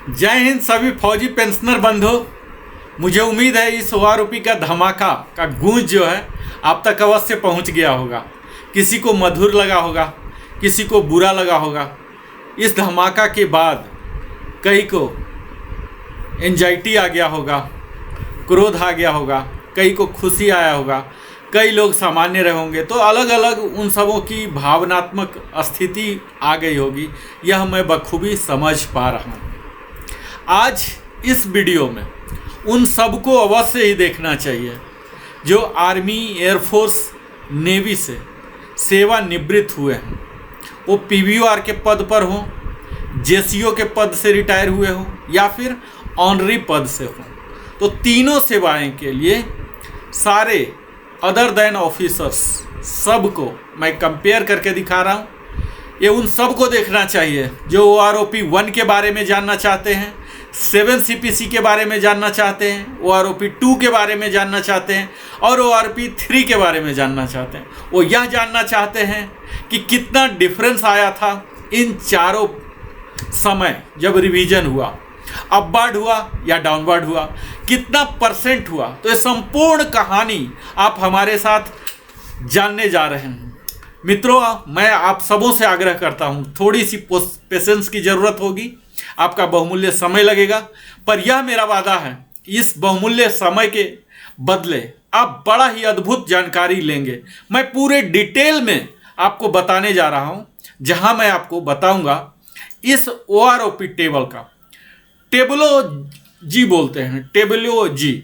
जय हिंद सभी फौजी पेंशनर बंधु। मुझे उम्मीद है इस ओआरओपी का धमाका का गूंज जो है आप तक अवश्य पहुंच गया होगा। किसी को मधुर लगा होगा, किसी को बुरा लगा होगा। इस धमाका के बाद कई को एंजाइटी आ गया होगा, क्रोध आ गया होगा, कई को खुशी आया होगा, कई लोग सामान्य रहे होंगे। तो अलग अलग उन सबों की भावनात्मक स्थिति आ गई होगी, यह मैं बखूबी समझ पा रहा हूँ। आज इस वीडियो में उन सबको अवश्य ही देखना चाहिए जो आर्मी, एयरफोर्स, नेवी से सेवानिवृत्त हुए हैं। वो पीवीओआर के पद पर हों, जेसीओ के पद से रिटायर हुए हों या फिर ऑनरी पद से हों। तो तीनों सेवाएं के लिए सारे अदर देन ऑफिसर्स सबको मैं कंपेयर करके दिखा रहा हूँ। ये उन सबको देखना चाहिए जो ओआरओपी 1 के बारे में जानना चाहते हैं, 7 CPC के बारे में जानना चाहते हैं, ओआरओपी 2 के बारे में जानना चाहते हैं और ओआरओपी 3 के बारे में जानना चाहते हैं। वो यह जानना चाहते हैं कि कितना डिफरेंस आया था इन चारों समय जब रिवीजन हुआ, अपवर्ड हुआ या डाउनवर्ड हुआ, कितना परसेंट हुआ। तो ये संपूर्ण कहानी आप हमारे साथ जानने जा रहे हैं। मित्रों, मैं आप सबों से आग्रह करता हूं, थोड़ी सी पेशेंस की ज़रूरत होगी, आपका बहुमूल्य समय लगेगा, पर यह मेरा वादा है इस बहुमूल्य समय के बदले आप बड़ा ही अद्भुत जानकारी लेंगे। मैं पूरे डिटेल में आपको बताने जा रहा हूं, जहां मैं आपको बताऊंगा इस ओआरओपी टेबल का, टेबुलॉजी बोलते हैं, टेबुलॉजी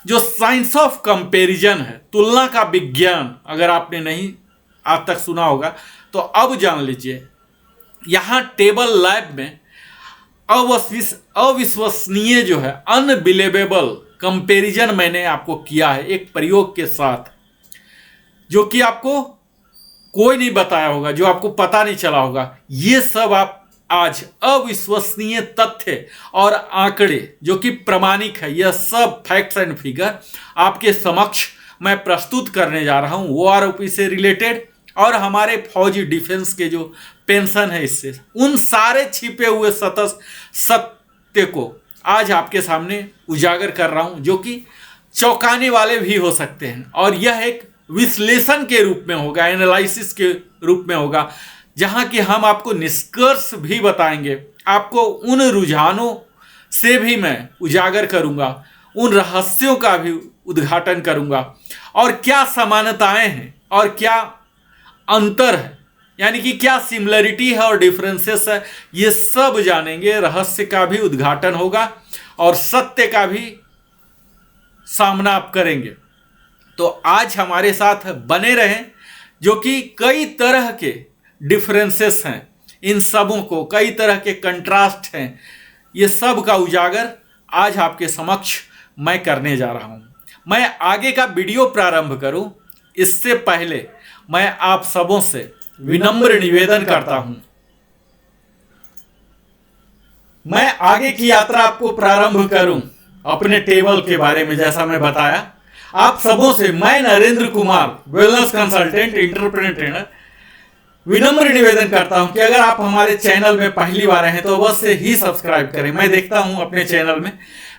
जो साइंस ऑफ कंपैरिजन है, तुलना का विज्ञान। अगर आपने नहीं आज तक सुना होगा तो अब जान लीजिए। यहाँ टेबल लैब में अविश्वसनीय जो है, अनबिलीवेबल कंपैरिजन मैंने आपको किया है एक प्रयोग के साथ, जो कि आपको कोई नहीं बताया होगा, जो आपको पता नहीं चला होगा। ये सब आप आज अविश्वसनीय तथ्य और आंकड़े जो कि प्रमाणिक है, यह सब फैक्ट्स एंड फिगर आपके समक्ष मैं प्रस्तुत करने जा रहा हूं ओआरओपी से रिलेटेड और हमारे फौजी डिफेंस के जो पेंशन है इससे, उन सारे छिपे हुए सत्य को आज आपके सामने उजागर कर रहा हूं, जो कि चौंकाने वाले भी हो सकते हैं। और यह एक विश्लेषण के रूप में होगा, एनालिसिस के रूप में होगा, जहां कि हम आपको निष्कर्ष भी बताएंगे। आपको उन रुझानों से भी मैं उजागर करूंगा, उन रहस्यों का भी उद्घाटन करूंगा, और क्या समानताएं हैं और क्या अंतर है, यानी कि क्या सिमिलरिटी है और डिफरेंसेस है, ये सब जानेंगे। रहस्य का भी उद्घाटन होगा और सत्य का भी सामना आप करेंगे। तो आज हमारे साथ बने रहें, जो कि कई तरह के डिफरेंसेस हैं, इन सबों को कई तरह के कंट्रास्ट हैं, ये सब का उजागर आज आपके समक्ष मैं करने जा रहा हूं। मैं आगे का वीडियो प्रारंभ करूं इससे पहले मैं आप सबों से विनम्र निवेदन करता हूं। मैं आगे की यात्रा आपको प्रारंभ करूं अपने टेबल के बारे में, जैसा मैं बताया आप सबों से, मैं Narendra Kumar, wellness consultant, entrepreneur trainer, विनम्र निवेदन करता हूं कि अगर आप हमारे चैनल में पहली बार हैं तो अवश्य ही सब्सक्राइब करें। मैं देखता हूं अपने चैनल में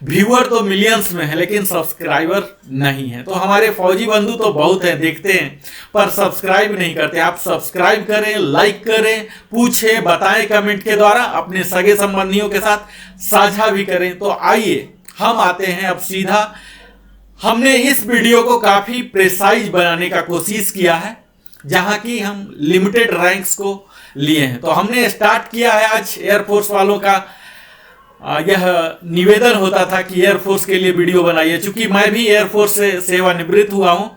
व्यूअर तो मिलियंस में है, लेकिन सब्सक्राइबर नहीं है। तो हमारे फौजी बंधु तो बहुत हैं, देखते हैं, पर सब्सक्राइब नहीं करते। आप सब्सक्राइब करें, लाइक करें, पूछें, बताएं कमेंट के द्वारा, अपने सगे संबंधियों के साथ साझा भी करें। तो आइए हम आते हैं अब सीधा। हमने इस वीडियो को काफी प्रेसाइज बनाने का कोशिश किया है, जहां की हम लिमिटेड रैंक्स को लिए हैं। तो हमने स्टार्ट किया है आज एयरफोर्स वालों का यह निवेदन होता था कि एयरफोर्स के लिए वीडियो बनाइए। चूंकि मैं भी एयरफोर्स से सेवानिवृत्त हुआ हूं,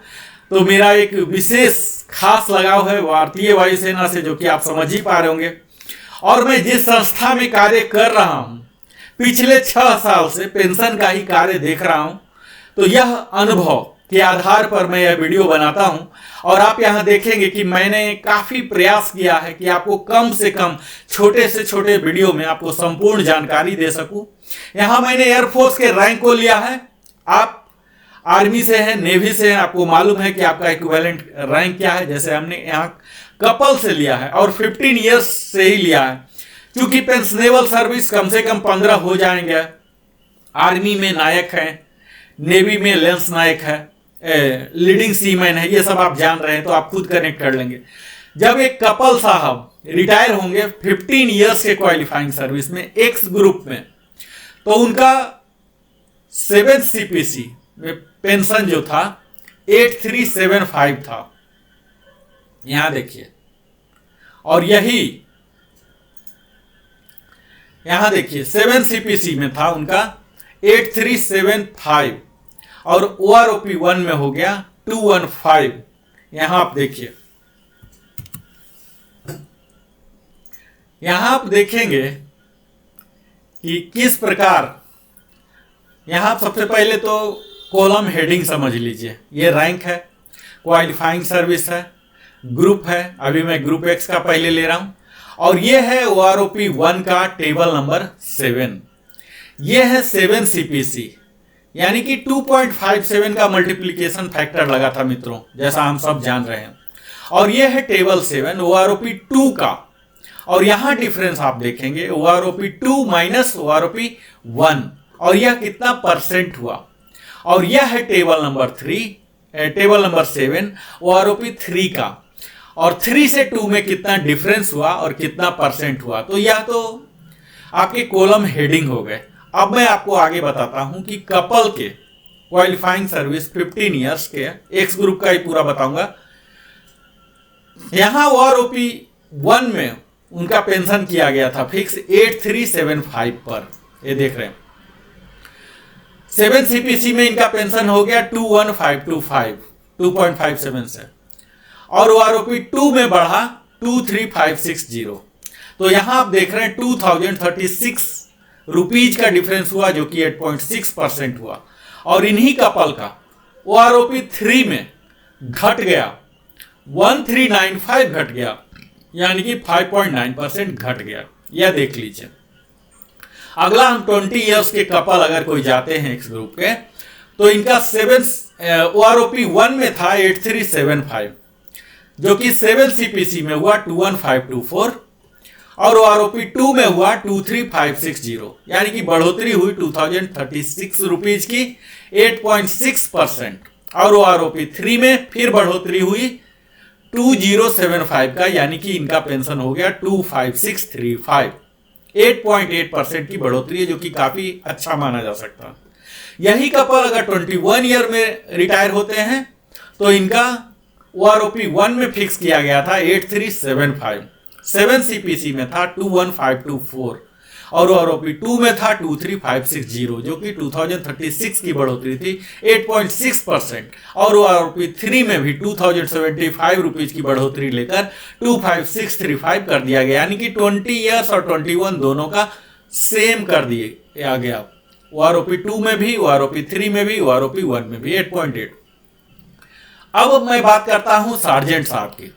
तो मेरा एक विशेष खास लगाव है भारतीय वायुसेना से, जो कि आप समझ ही पा रहे होंगे। और मैं जिस संस्था में कार्य कर रहा हूं, पिछले 6 साल से पेंशन का ही कार्य देख रहा हूं, तो यह अनुभव के आधार पर मैं यह वीडियो बनाता हूं। और आप यहां देखेंगे कि मैंने काफी प्रयास किया है कि आपको कम से कम छोटे से छोटे वीडियो में आपको संपूर्ण जानकारी दे सकूं। यहां मैंने एयरफोर्स के रैंक को लिया है। आप आर्मी से हैं, नेवी से हैं, आपको मालूम है कि आपका इक्विवेलेंट रैंक क्या है। जैसे हमने यहाँ कपल से लिया है और 15 ईयर्स से ही लिया है। चूंकि पेंशनेबल सर्विस कम से कम 15 हो जाएंगे, आर्मी में नायक है, नेवी में लेंस नायक है, लीडिंग सीमैन है, ये सब आप जान रहे हैं तो आप खुद कनेक्ट कर लेंगे। जब एक कपल साहब रिटायर होंगे 15 इयर्स के क्वालिफाइंग सर्विस में एक्स ग्रुप में, तो उनका 7 CPC में पेंशन जो था 8375 था, यहां देखिए। और यही यहां देखिए 7 CPC में था उनका 8375 और OROP 1 में हो गया 215। यहां आप देखिए, यहां आप देखेंगे कि किस प्रकार, यहां सबसे पहले तो कॉलम हेडिंग समझ लीजिए, ये रैंक है, क्वालिफाइंग सर्विस है, ग्रुप है, अभी मैं ग्रुप एक्स का पहले ले रहा हूं, और ये है OROP 1 का टेबल नंबर 7। ये है 7 CPC, यानी कि 2.57 का मल्टीप्लिकेशन फैक्टर लगा था मित्रों, जैसा हम सब जान रहे हैं। और ये है टेबल 7 OROP 2 का, और यहां डिफरेंस आप देखेंगे OROP 2 माइनस OROP 1, और यह कितना परसेंट हुआ। और यह है टेबल नंबर 7 OROP 3 का, और 3 से 2 में कितना डिफरेंस हुआ और कितना परसेंट हुआ। तो यह तो आपके कॉलम हेडिंग हो गए। अब मैं आपको आगे बताता हूं कि कपल के क्वालिफाइंग सर्विस 15 इयर्स के एक्स ग्रुप का ही पूरा बताऊंगा। यहां OROP 1 में उनका पेंशन किया गया था फिक्स 8375 पर, ये देख रहे हैं। 7 CPC में इनका पेंशन हो गया 21525, 2.57 से, और OROP 2 में बढ़ा 23560। तो यहां आप देख रहे हैं 2036 रुपीज का डिफरेंस हुआ, जो कि 8.6% हुआ। और इन्हीं कपल का OROP 3 में घट गया 1395 घट गया, यानी कि 5.9% घट गया। यह देख लीजिए। अगला हम 20 इयर्स के कपल अगर कोई जाते हैं एक्स ग्रुप के, तो इनका OROP 1 में था 8375, जो कि 7 CPC में हुआ 21524, और OROP 2 में हुआ 23560, यानी कि बढ़ोतरी हुई 2036 रुपीज की 8.6%। और OROP 3 में फिर बढ़ोतरी हुई 2075 का, यानी कि इनका पेंशन हो गया 25635, 8.8% की बढ़ोतरी है, जो कि काफी अच्छा माना जा सकता है। यही कपल अगर 21 ईयर में रिटायर होते हैं तो इनका OROP 1 में फिक्स किया गया था 8375, 7 CPC में था 21524, और OROP 2 में था 23560, जो कि 2036 की बढ़ोतरी थी 8.6%, और OROP 3 में भी 2075 रुपीज की बढ़ोतरी लेकर 25635 कर दिया गया, यानी कि 20 इयर्स और 21 दोनों का सेम कर दिया गया। OROP 2 में भी, OROP 3 में भी, OROP 1 में भी 8.8। अब मैं बात करता हूं सार्जेंट साहब की।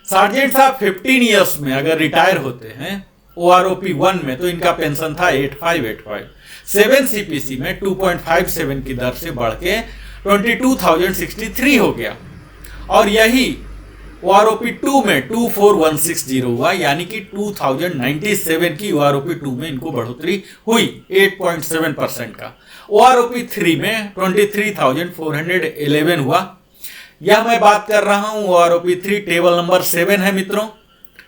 सार्जेंट साहब 15 इयर्स में अगर रिटायर होते हैं OROP 1 में, तो इनका पेंशन था 8585, 7 CPC में 2.57 की दर से बढ़ के 22,063 हो गया, और यही OROP 2 में 24160 हुआ, यानी कि 2097 की OROP 2 में इनको बढ़ोतरी हुई 8.7% का। OROP 3 में 23,411 हुआ। यह मैं बात कर रहा हूं OROP 3 टेबल नंबर 7 है मित्रों,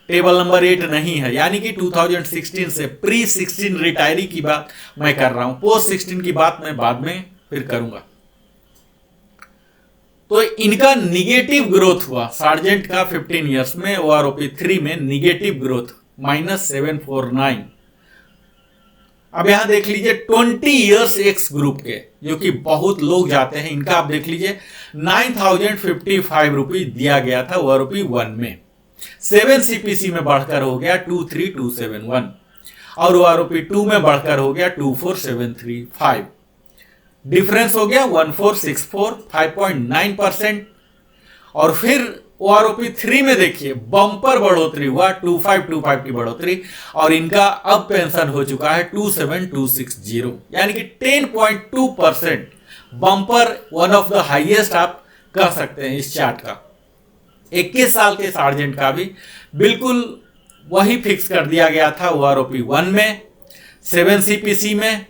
टेबल नंबर 8 नहीं है, यानी कि 2016 से प्री 16 रिटायरी की बात मैं कर रहा हूं, पोस्ट 16 की बात मैं बाद में फिर करूंगा। तो इनका निगेटिव ग्रोथ हुआ सार्जेंट का 15 इयर्स में, OROP 3 में निगेटिव ग्रोथ -749। अब यहां देख लीजिए 20 इयर्स एक्स ग्रुप के, जो कि बहुत लोग जाते हैं, इनका आप देख लीजिए 9055 रुपीज दिया गया था OROP 1 में, 7 CPC में बढ़कर हो गया 23271, और OROP 2 में बढ़कर हो गया 24735, डिफरेंस हो गया 1464, 5.9%। और फिर OROP 3 में देखिए बम्पर बढ़ोतरी हुआ 2525 की बढ़ोतरी, और इनका अब पेंशन हो चुका है 27260, यानी कि 10.2% bumper, one of the highest आप कह सकते हैं इस चार्ट का। 21 साल के सार्जेंट का भी बिल्कुल वही फिक्स कर दिया गया था OROP 1 में, 7CPC में,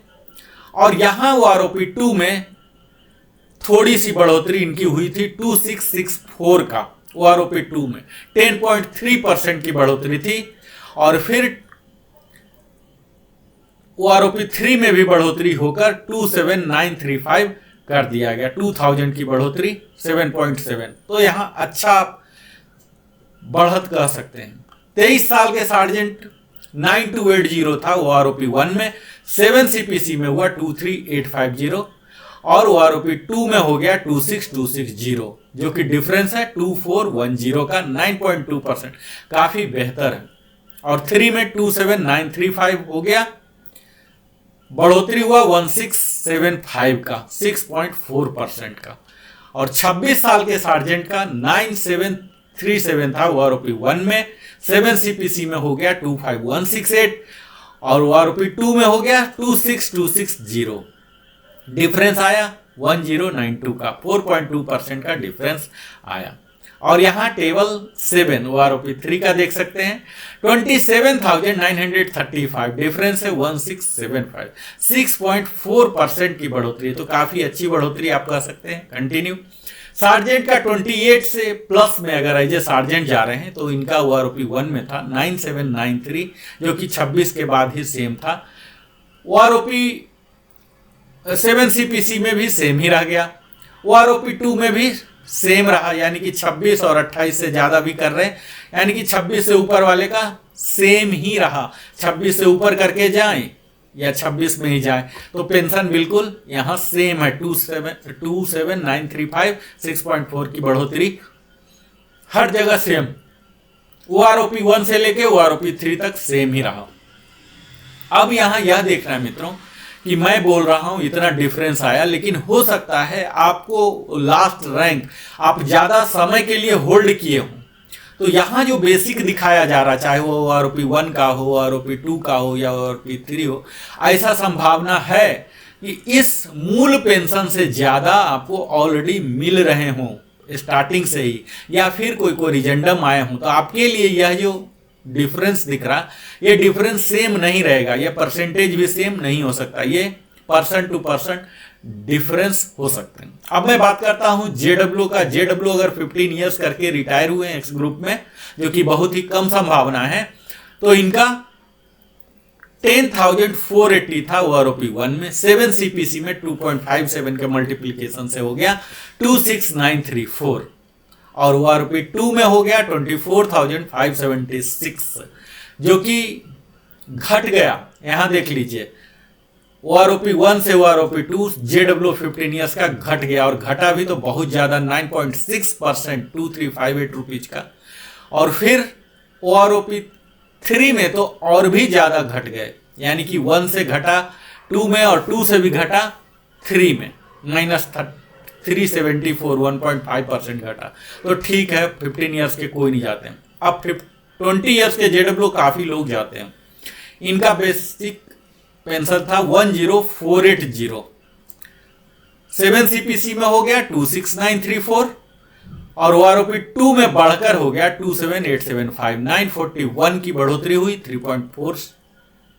और यहां OROP 2 में थोड़ी सी बढ़ोतरी इनकी हुई थी 2664 का। OROP 2 में 10.3% की बढ़ोतरी थी, और फिर OROP 3 में भी बढ़ोतरी होकर 27935 कर दिया गया, 2000 की बढ़ोतरी 7.7। तो यहां अच्छा बढ़त कह सकते हैं। 23 साल के सार्जेंट 9280 था OROP 1 में, 7CPC में हुआ 23850, और OROP 2 में हो गया 26260, जो कि डिफरेंस है 2410 का, 9.2%, काफी बेहतर है। और 3 में 27935 हो गया, बढ़ोतरी हुआ 1675 का, 6.4% का। और 26 साल के सार्जेंट का 9737 था OROP 1 में, 7CPC में हो गया 25168, और OROP 2 में हो गया 26260, डिफरेंस आया 1092 का, 4.2% का डिफरेंस आया। और यहां टेबल 7 OROP 3 का देख सकते हैं, 27,935, डिफरेंस है 1675, 6.4% की बढ़ोतरी, तो काफी अच्छी बढ़ोतरी आप कह सकते हैं। कंटिन्यू। सार्जेंट का 28 से प्लस में अगर एज ए सार्जेंट जा रहे हैं तो इनका OROP 1 में था 9793, जो कि 26 के बाद ही सेम था। OROP 7CPC में भी सेम ही रह गया, OROP 2 में भी सेम रहा, यानी कि 26 और 28 से ज्यादा भी कर रहे हैं, यानी कि 26 से ऊपर वाले का सेम ही रहा। 26 से ऊपर करके जाएं या 26 में ही जाएं तो पेंशन बिल्कुल यहां सेम है, 27935, 6.4 की बढ़ोतरी हर जगह सेम। OROP 1 से लेके OROP 3 तक सेम ही रहा। अब यहां यह देखना है मित्रों कि मैं बोल रहा हूं इतना डिफरेंस आया, लेकिन हो सकता है आपको लास्ट रैंक आप ज्यादा समय के लिए होल्ड किए हो, तो यहां जो बेसिक दिखाया जा रहा, चाहे वो OROP 1 का हो, OROP 2 का हो या OROP 3 हो, ऐसा संभावना है कि इस मूल पेंशन से ज्यादा आपको ऑलरेडी मिल रहे हों स्टार्टिंग से ही, या फिर कोई रिजेंडम आए हों। तो आपके लिए यह जो डिफरेंस दिख रहा, ये डिफरेंस सेम नहीं रहेगा, ये परसेंटेज भी सेम नहीं हो सकता, ये % to % डिफरेंस हो सकते हैं। अब मैं बात करता हूं JW का। JW अगर 15 इयर्स करके रिटायर हुए हैं एक्स ग्रुप में, जो कि बहुत ही कम संभावना है, तो इनका 10,480 था OROP 1 में, 7CPC में 2.57 के मल्टीप्लीकेशन से हो गया 26934, और OROP 2 में हो गया 24,576, जो कि घट गया। यहां देख लीजिए, OROP 1 से OROP 2 JW 15 इयर्स का घट गया, और घटा भी तो बहुत ज्यादा, 9.6%, 2358 रुपीज का। और फिर OROP 3 में तो और भी ज्यादा घट गए, यानी कि 1 से घटा 2 में, और 2 से भी घटा 3 में, -374, 1.5% घटा। तो ठीक है, 15 इयर्स के कोई नहीं जाते हैं। अब 20 इयर्स के JW काफी लोग जाते हैं। इनका बेसिक पेंशन था 10480, 7CPC में हो गया 26934, और OROP 2 में बढ़कर हो गया 27875, 941 की बढ़ोतरी हुई, 3.4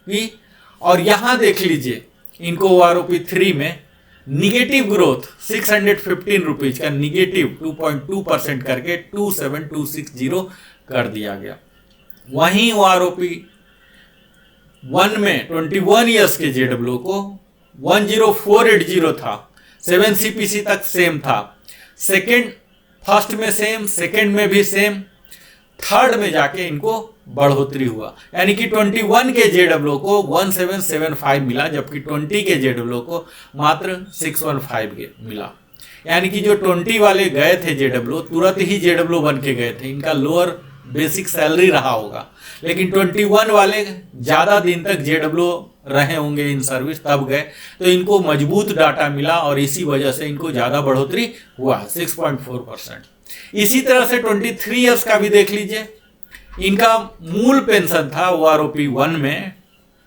की। और यहां देख लीजिए, इनको OROP 3 में निगेटिव ग्रोथ 615 रुपीज का निगेटिव 2.2% करके 27260 कर दिया गया। वहीं OROP 1 में 21 इयर्स के JW को 10480 था, 7CPC तक सेम था, फर्स्ट में सेम, सेकंड में भी सेम, थर्ड में जाके इनको बढ़ोतरी हुआ, यानी कि 21 के JW को 1775 मिला, जबकि 20 के JW को मात्र 615 मिला। यानी कि जो 20 वाले गए थे JW, तुरंत ही JW बन के गए थे, इनका लोअर बेसिक सैलरी रहा होगा, लेकिन 21 वाले ज्यादा दिन तक JW रहे होंगे इन सर्विस, तब गए, तो इनको मजबूत डाटा मिला, और इसी वजह से इनको ज्यादा बढ़ोतरी हुआ, 6.4%। इसी तरह से 23 इयर्स का भी देख लीजिए, इनका मूल पेंशन था OROP 1 में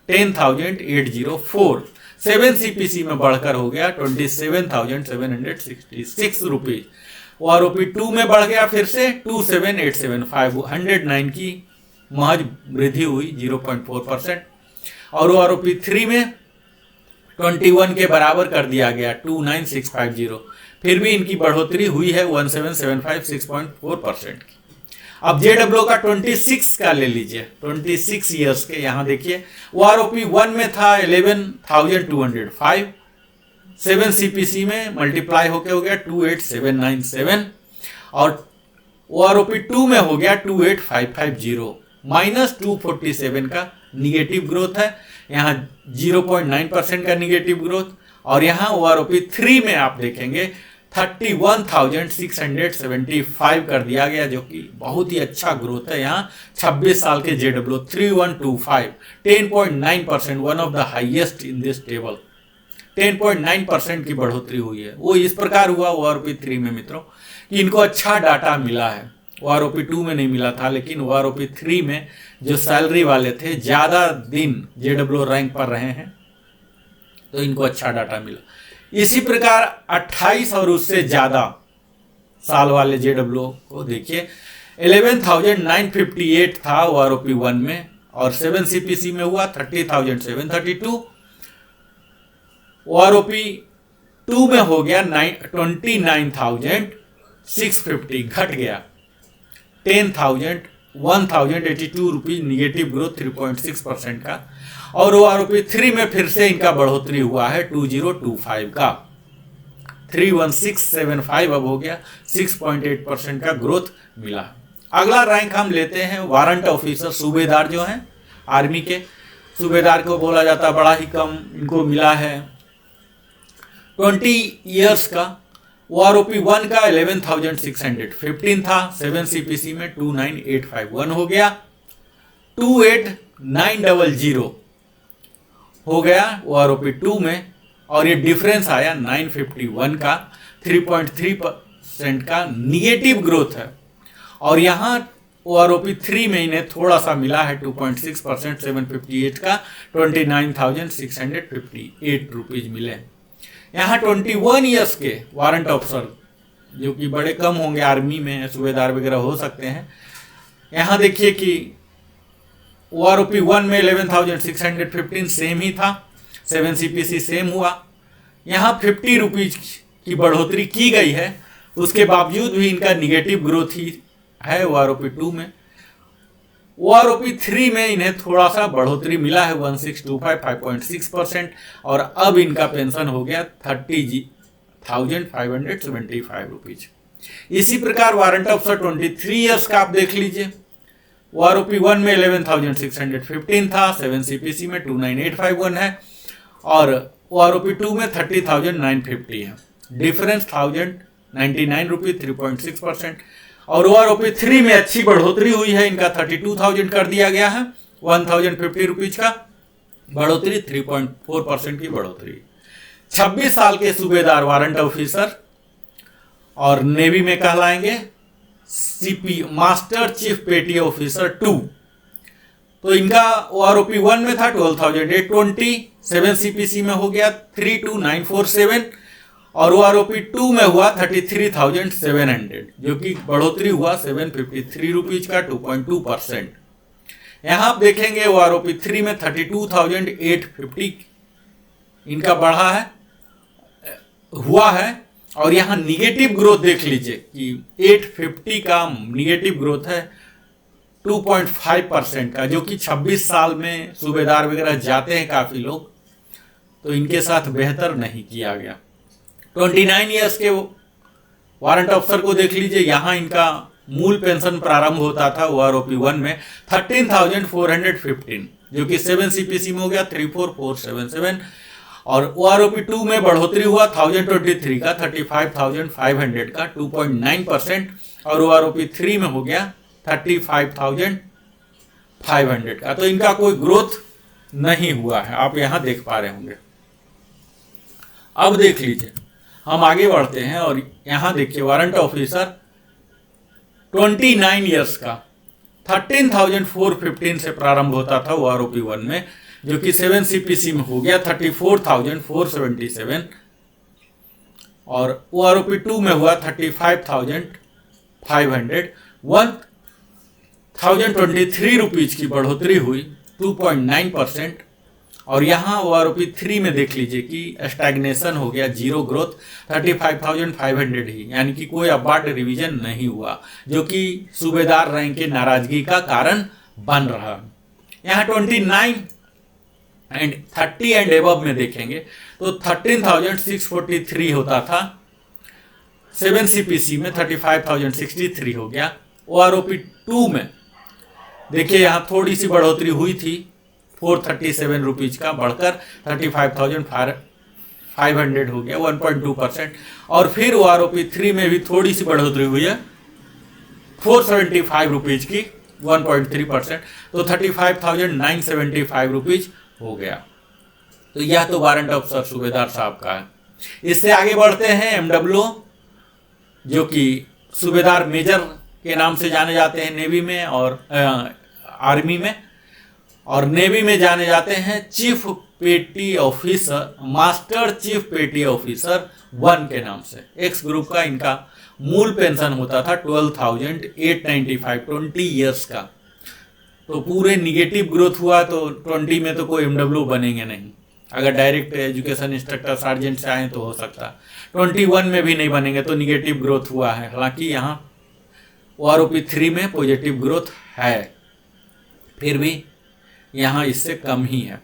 10,804, 7CPC में बढ़कर हो गया 27,766 रुपीज, OROP 2 में बढ़ गया फिर से 27875, 109 की महज वृद्धि हुई 0.4%। और OROP 3 में 21 के बराबर कर दिया गया 29650, फिर भी इनकी बढ़ोतरी हुई है 1775 6.4% की। अब JWO का 26 का ले लीजिए, 26 ईयर्स के, यहाँ देखिए OROP 1 में था 11,205, 7 CPC में मल्टीप्लाई होके हो गया 28797 और OROP 2 में हो गया 28550, -247 का निगेटिव ग्रोथ है, यहाँ 0.9% का निगेटिव ग्रोथ। और यहाँ OROP 3 में आप देखेंगे 31,675 कर दिया गया, जो कि बहुत ही अच्छा ग्रोथ है। यहाँ 26 साल के JWO 3125 10.9%, one of the highest in this table, 10.9% की बढ़ोतरी हुई है। वो इस प्रकार हुआ OROP 3 में मित्रों कि इनको अच्छा डाटा मिला है। OROP 2 में नहीं मिला था, लेकिन OROP 3 में जो सैलरी वाले थे ज़्यादा दिन JWO रैंक पर रहे हैं, तो इनको अच्छा डाटा मिला। इसी प्रकार 28 और उससे ज़्यादा साल वाले JWO को देखिए 11,958 था OROP 1 में, और 7 CPC में हुआ 30,732। OROP 2 में हो गया 29,650, घट गया 1,082 रुपीज, निगेटिव ग्रोथ 3.6% का। और OROP 3 में फिर से इनका बढ़ोतरी हुआ है 2025 का 31675 अब हो गया, 6.8% का ग्रोथ मिला। अगला रैंक हम लेते हैं वारंट ऑफिसर, सूबेदार जो हैं आर्मी के। सूबेदार को बोला जाता बड़ा ही कम इनको मिला है 20 ईयर्स का। OROP 1 का 11,615 था, 7 CPC में 29,851 हो गया, 28,900 हो गया OROP 2 में। और ये डिफरेंस आया 951 का, 3.3% का निगेटिव ग्रोथ है। और यहाँ OROP 3 में इन्हें थोड़ा सा मिला है 2.6%, 758 का 29,658 रुपीज मिले। यहाँ 21 ईयर्स के वारंट ऑफिसर, जो कि बड़े कम होंगे आर्मी में, सूबेदार वगैरह हो सकते हैं। यहाँ देखिए कि OROP 1 में 11,615 सेम ही था, 7 CPC सेम हुआ। यहाँ 50 रुपीज की बढ़ोतरी की गई है, उसके बावजूद भी इनका निगेटिव ग्रोथ ही है OROP 2 में। OROP 3 में इन्हें थोड़ा सा बढ़ोतरी मिला है 1625 5.6%, और अब इनका पेंशन हो गया 30,575 रुपीज। इसी प्रकार वारंट ऑफिसर 23 ईयर्स का आप देख लीजिए। OROP 1 में 11,615 था, 7 CPC में 29,851 है, और OROP 2 में 30,950 है, डिफरेंस 1,099 रुपीज, 3.6%। और OROP 3 में अच्छी बढ़ोतरी हुई है, इनका 32,000 कर दिया गया है, 1,050 रुपीज का बढ़ोतरी, 3.4% की बढ़ोतरी। 26 साल के सूबेदार वारंट ऑफिसर और नेवी में कहलाएंगे CP मास्टर चीफ पेटी ऑफिसर 2। तो इनका OROP 1 में था 12,820, 7 CPC में हो गया 32,947, और OROP 2 में हुआ 33,700, जो कि बढ़ोतरी हुआ 753 रुपीज का 2.2%। यहाँ आप देखेंगे OROP 3 में 32,850 इनका बढ़ा है, हुआ है। और यहाँ निगेटिव ग्रोथ देख लीजिए कि 850 का निगेटिव ग्रोथ है 2.5% का, जो कि 26 साल में सूबेदार वगैरह जाते हैं काफ़ी लोग, तो इनके साथ बेहतर नहीं किया गया। 29 ईयर्स के वारंट ऑफिसर को देख लीजिए, यहाँ इनका मूल पेंशन प्रारंभ होता था OROP 1 में 13,415, जो कि 7 CPC में हो गया 34,477, और OROP 2 में बढ़ोतरी हुआ 1,023 का 35,500 का 2.9%, और OROP 3 में हो गया 35,500 का। तो इनका कोई ग्रोथ नहीं हुआ है, आप यहाँ देख पा रहे होंगे। अब देख लीजिए, हम आगे बढ़ते हैं और यहाँ देखिए वारंट ऑफिसर 29 ईयर्स का 13,415 से प्रारंभ होता था OROP 1 में, जो कि 7 CPC में हो गया 34,477, और OROP 2 में हुआ 35,500, 1023 रुपीज की बढ़ोतरी हुई 2.9%। और यहाँ OROP3 में देख लीजिए कि स्टैग्नेशन हो गया, जीरो ग्रोथ, 35,500 ही, यानी कि कोई अपवार्ड रिवीजन नहीं हुआ, जो कि सूबेदार रैंक के नाराजगी का कारण बन रहा। यहाँ 29 एंड 30 एंड एबव में देखेंगे तो 13,643 होता था, 7 CPC में 35,063 हो गया। OROP2 में देखिए यहाँ थोड़ी सी बढ़ोतरी हुई थी, 437 रुपीज का बढ़कर 35,500 हो गया, 1.2%। और फिर OROP3 में भी थोड़ी सी बढ़ोतरी हुई है, 475 रुपीज की, 1.3%, तो 35,975 रुपीज हो गया। तो यह तो वारंट अफसर सूबेदार साहब का है। इससे आगे बढ़ते हैं MWO, जो कि सूबेदार मेजर के नाम से जाने जाते हैं नेवी में और आर्मी में, और नेवी में जाने जाते हैं चीफ पेटी ऑफिसर, मास्टर चीफ पेटी ऑफिसर 1 के नाम से। एक्स ग्रुप का इनका मूल पेंशन होता था 12,895, 20 ईयर्स का। तो पूरे निगेटिव ग्रोथ हुआ तो 20 में तो कोई MWO बनेंगे नहीं, अगर डायरेक्ट एजुकेशन इंस्ट्रक्टर सार्जेंट से आए तो हो सकता, 21 में भी नहीं बनेंगे, तो निगेटिव ग्रोथ हुआ है। हालांकि यहाँ OROP3 में पॉजिटिव ग्रोथ है, फिर भी यहाँ इससे कम ही है।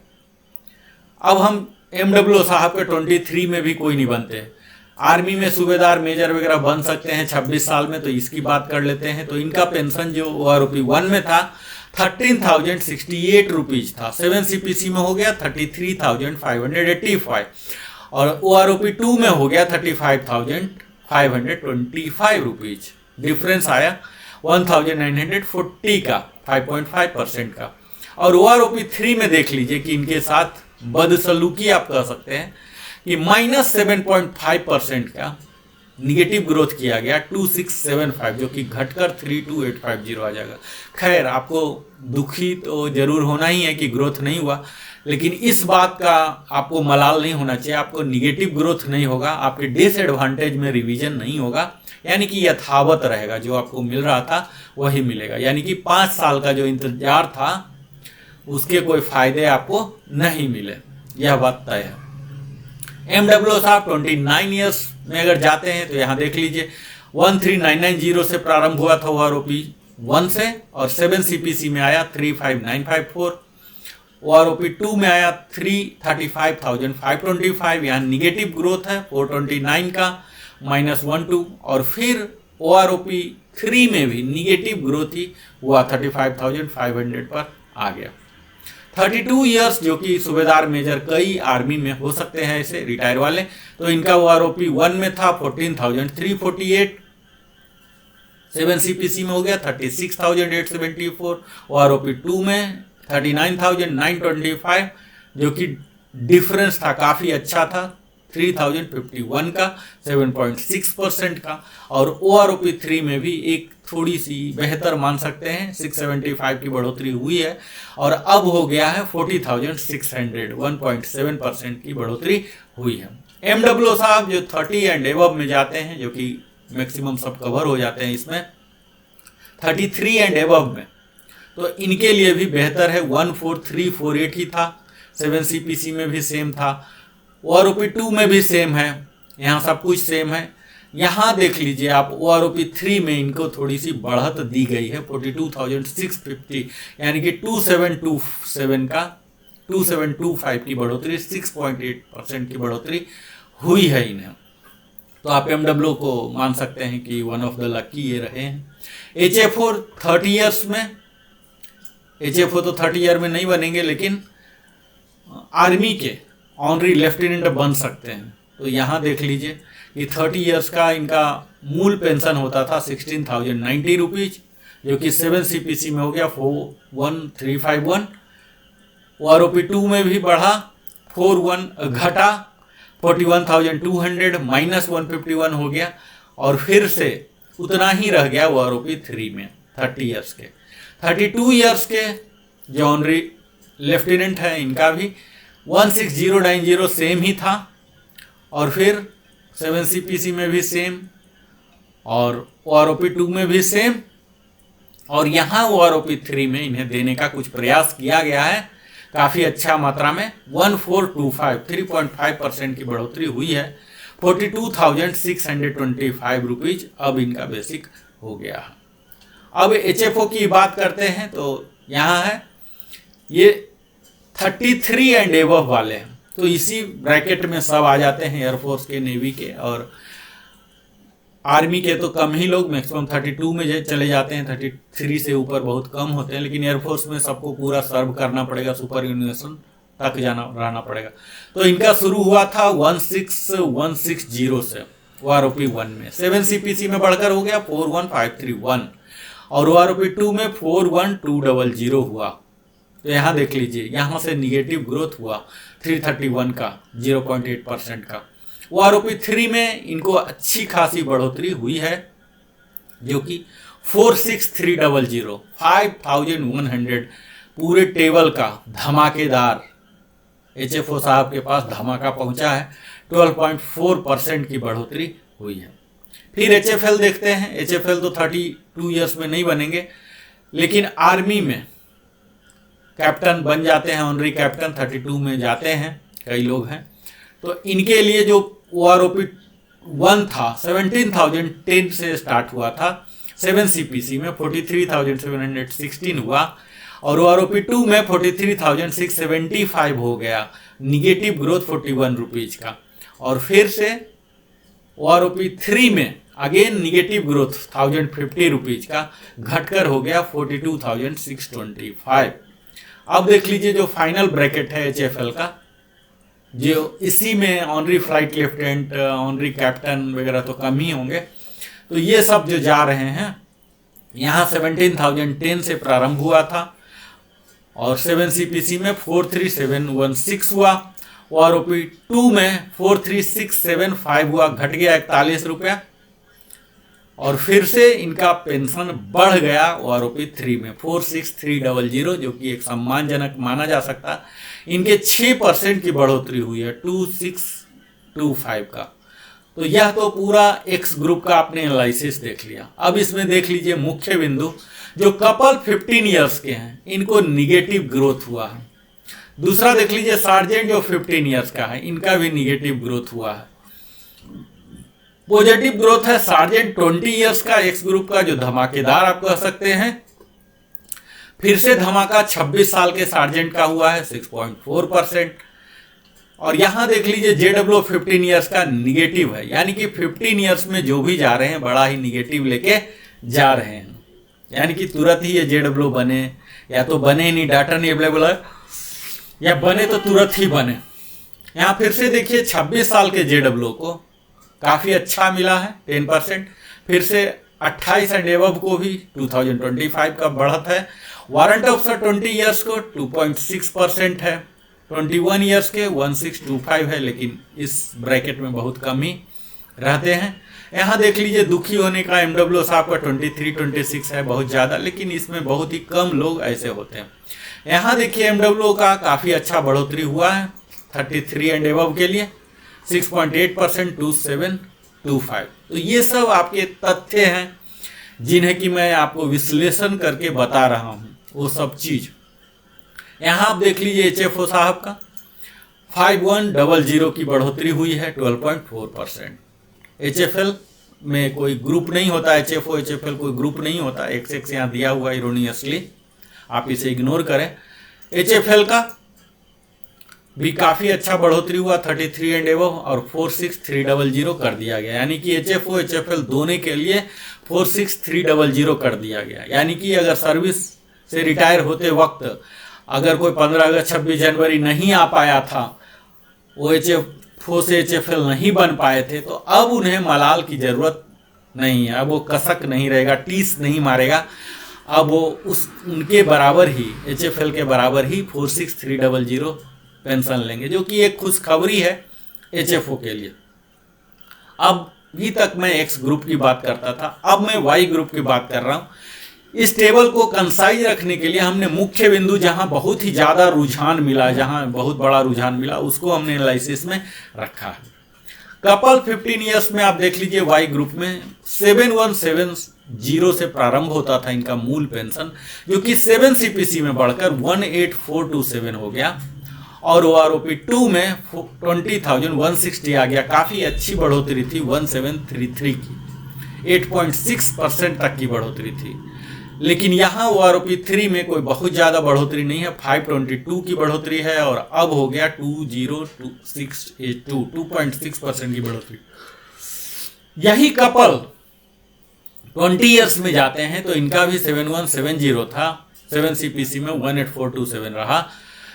अब हम MWO साहब के 23 में भी कोई नहीं बनते। आर्मी में सूबेदार मेजर वगैरह बन सकते हैं 26 साल में, तो इसकी बात कर लेते हैं। तो इनका पेंशन जो OROP1 में था 13,068 रुपीज था, 7 CPC में हो गया 33,585, और OROP2 में हो गया 35,525 रुपीज। डिफरेंस आया 1,940 का, 5.5% का। और OROP3 में देख लीजिए कि इनके साथ बदसलूकी आप कह सकते हैं कि -7.5% का निगेटिव ग्रोथ किया गया, 2675, जो कि घटकर 32850 आ जाएगा। खैर, आपको दुखी तो जरूर होना ही है कि ग्रोथ नहीं हुआ, लेकिन इस बात का आपको मलाल नहीं होना चाहिए। आपको निगेटिव ग्रोथ नहीं होगा, आपके डिसएडवांटेज में रिवीजन नहीं होगा, यानी कि यथावत रहेगा, जो आपको मिल रहा था वही मिलेगा। यानी कि 5 साल का जो इंतजार था उसके कोई फायदे आपको नहीं मिले, यह बात तय है। MWO साहब 29 ईयर्स में अगर जाते हैं तो यहाँ देख लीजिए 13990 से प्रारंभ हुआ था OROP1 से, और 7 CPC में आया 35954, OROP2 में आया 335,525, यहाँ निगेटिव ग्रोथ है 429 का, -12, और फिर OROP3 में भी निगेटिव ग्रोथ ही हुआ, 35,500 पर आ गया। 32 ईयर्स जो कि सूबेदार मेजर कई आर्मी में हो सकते हैं ऐसे रिटायर वाले, तो इनका OROP1 में था 14,348, 7 CPC में हो गया 36,874, OROP2 में 39,925, जो कि डिफरेंस था काफ़ी अच्छा था, 3,051 का, 7.6% का। और OROP3 में भी एक थोड़ी सी बेहतर मान सकते हैं, 675 की बढ़ोतरी हुई है, और अब हो गया है 40,600, 1.7% की बढ़ोतरी हुई है। MWO साहब जो 30 एंड एबव में जाते हैं, जो कि मैक्सिमम सब कवर हो जाते हैं इसमें, 33 एंड एबव में, तो इनके लिए भी बेहतर है, 14348 ही था, 7 CPC में भी सेम था, OROP2 में भी सेम है, यहाँ सब कुछ सेम है। यहाँ देख लीजिए आप OROP3 में इनको थोड़ी सी बढ़त दी गई है, 42,650, यानी कि 2727 का 2725 की बढ़ोतरी, 6.8% की बढ़ोतरी हुई है इन्हें। तो आप MWO को मान सकते हैं कि वन ऑफ द लकी ये रहे हैं। HFO 30 ईयर्स में, HFO तो 30 ईयर में नहीं बनेंगे, लेकिन आर्मी के ऑनरी लेफ्टिनेंट बन सकते हैं। तो यहाँ देख लीजिए कि 30 ईयर्स का इनका मूल पेंशन होता था 16,090 रुपीज, जो कि 7 CPC में हो गया 41351, OROP2 में भी बढ़ा 41 घटा 41,200, -151 हो गया, और फिर से उतना ही रह गया OROP3 में 30 ईयर्स के। 32 ईयर्स के जो ऑनरी लेफ्टिनेंट है इनका भी 16090 सेम ही था, और फिर 7 CPC में भी सेम, और OROP2 में भी सेम, और यहाँ OROP 3 में इन्हें देने का कुछ प्रयास किया गया है, काफ़ी अच्छा मात्रा में 1425 3.5% की बढ़ोतरी हुई है। 42,625 रुपीज अब इनका बेसिक हो गया है। अब HFO की बात करते हैं तो यहाँ है ये 33 एंड एबव वाले हैं, तो इसी ब्रैकेट में सब आ जाते हैं, एयरफोर्स के, नेवी के और आर्मी के तो कम ही लोग, मैक्सिमम 32 में चले जाते हैं, 33 से ऊपर बहुत कम होते हैं। लेकिन एयरफोर्स में सबको पूरा सर्व करना पड़ेगा, सुपर यूनिवर्सल तक रहना पड़ेगा। तो इनका शुरू हुआ था 16160 से OROP 1 में, 7 CPC में बढ़कर हो गया 41531 और OROP 2 में 41200 हुआ। तो यहाँ देख लीजिए, यहाँ से निगेटिव ग्रोथ हुआ 331 का 0.8% का। OROP 3 में इनको अच्छी खासी बढ़ोतरी हुई है जो कि 46300 5100 पूरे टेबल का धमाकेदार HFO साहब के पास धमाका पहुंचा है। 12.4% की बढ़ोतरी हुई है। फिर HFL देखते हैं। HFL तो 32 ईयर्स में नहीं बनेंगे, लेकिन आर्मी में कैप्टन बन जाते हैं, ऑनरी कैप्टन 32 में जाते हैं, कई लोग हैं। तो इनके लिए जो OROP 1 था 17,010 से स्टार्ट हुआ था, 7 CPC में 43,716 हुआ और OROP 2 में 43,675 हो गया, निगेटिव ग्रोथ 41 रुपीज का। और फिर से OROP 3 में अगेन निगेटिव ग्रोथ 1050 रुपीज का घटकर हो गया 42,625। अब देख लीजिए जो फाइनल ब्रैकेट है HFL का, जो इसी में honorary flight lieutenant, honorary captain वगैरह तो कम ही होंगे। तो ये सब जो जा रहे हैं, यहाँ 17,010 से प्रारंभ हुआ था और 7 CPC में 43716 हुआ, OROP 2 में 43675 हुआ, घट गया 41 रुपया। और फिर से इनका पेंशन बढ़ गया OROP 3 में 46300, जो कि एक सम्मानजनक माना जा सकता। इनके 6% की बढ़ोतरी हुई है 2625 का। तो यह तो पूरा एक्स ग्रुप का आपने एनालिसिस देख लिया। अब इसमें देख लीजिए मुख्य बिंदु, जो कपल 15 ईयर्स के हैं इनको निगेटिव ग्रोथ हुआ है। दूसरा देख लीजिए सार्जेंट जो 15 ईयर्स का है, इनका भी निगेटिव ग्रोथ हुआ है। पॉजिटिव ग्रोथ है सार्जेंट 20 ईयर्स का, एक्स ग्रुप का, जो धमाकेदार आप कह सकते हैं। फिर से धमाका 26 साल के सार्जेंट का हुआ है 6.4%। और यहां देख लीजिए JW 15 ईयर्स का निगेटिव है, यानी कि 15 ईयर्स में जो भी जा रहे हैं बड़ा ही निगेटिव लेके जा रहे हैं, यानी कि तुरंत ही ये JW बने, या तो बने नहीं, डाटा नहीं अवेलेबल है, या बने तो तुरंत ही बने। यहाँ फिर से देखिए 26 साल के JW को काफ़ी अच्छा मिला है 10%। फिर से 28 एंड एबव को भी 2025 का बढ़त है। वारंट ऑफिसर 20 ईयर्स को 2.6% है, 21 ईयर्स के 1625 है, लेकिन इस ब्रैकेट में बहुत कम ही रहते हैं। यहाँ देख लीजिए दुखी होने का MW साहब का 23-26 है, बहुत ज़्यादा, लेकिन इसमें बहुत ही कम लोग ऐसे होते हैं। यहाँ देखिए MW का काफ़ी अच्छा बढ़ोतरी हुआ है 33 एंड एबव के लिए 6.8% 2725। तो ये सब आपके तथ्य हैं जिन्हें कि मैं आपको विश्लेषण करके बता रहा हूँ, वो सब चीज़। यहाँ आप देख लीजिए HFO साहब का 5100 की बढ़ोतरी हुई है 12.4%। HFL में कोई ग्रुप नहीं होता, HFO HFL कोई ग्रुप नहीं होता, XX यहाँ दिया हुआ इरोनियसली, आप इसे इग्नोर करें। HFL का भी काफ़ी अच्छा बढ़ोतरी हुआ 33 एंड एबव और 46300 कर दिया गया, यानी कि HFO HFL दोनों के लिए 46300 कर दिया गया। यानी कि अगर सर्विस से रिटायर होते वक्त अगर कोई 15 अगस्त 26 जनवरी नहीं आ पाया था, वो HFO से HFL नहीं बन पाए थे, तो अब उन्हें मलाल की ज़रूरत नहीं है। अब वो कसक नहीं रहेगा, टीस नहीं मारेगा, अब वो उनके बराबर ही HFL के बराबर ही 46300 पेंशन लेंगे, जो कि एक खुशखबरी है HFO के लिए। अब भी तक मैं एक्स ग्रुप की बात करता था, अब मैं वाई ग्रुप की बात कर रहा हूँ। इस टेबल को कंसाइज रखने के लिए हमने मुख्य बिंदु जहां बहुत ही ज़्यादा रुझान मिला, जहां बहुत बड़ा रुझान मिला, उसको हमने एनालिसिस में रखा है। कपल 15 ईयर्स में आप देख लीजिए वाई ग्रुप में 717 जीरो से प्रारंभ होता था इनका मूल पेंशन, जो कि 7 CPC में बढ़कर 18427 हो गया और OROP 2 में 20,160 आ गया। काफ़ी अच्छी बढ़ोतरी थी 1733 की, 8.6% तक की बढ़ोतरी थी। लेकिन यहाँ OROP 3 में कोई बहुत ज़्यादा बढ़ोतरी नहीं है, 522 की बढ़ोतरी है और अब हो गया 20682, 2.6% की बढ़ोतरी। यही कपल 20 ईयर्स में जाते हैं तो इनका भी 7170 था, 7 CPC में 18427 रहा।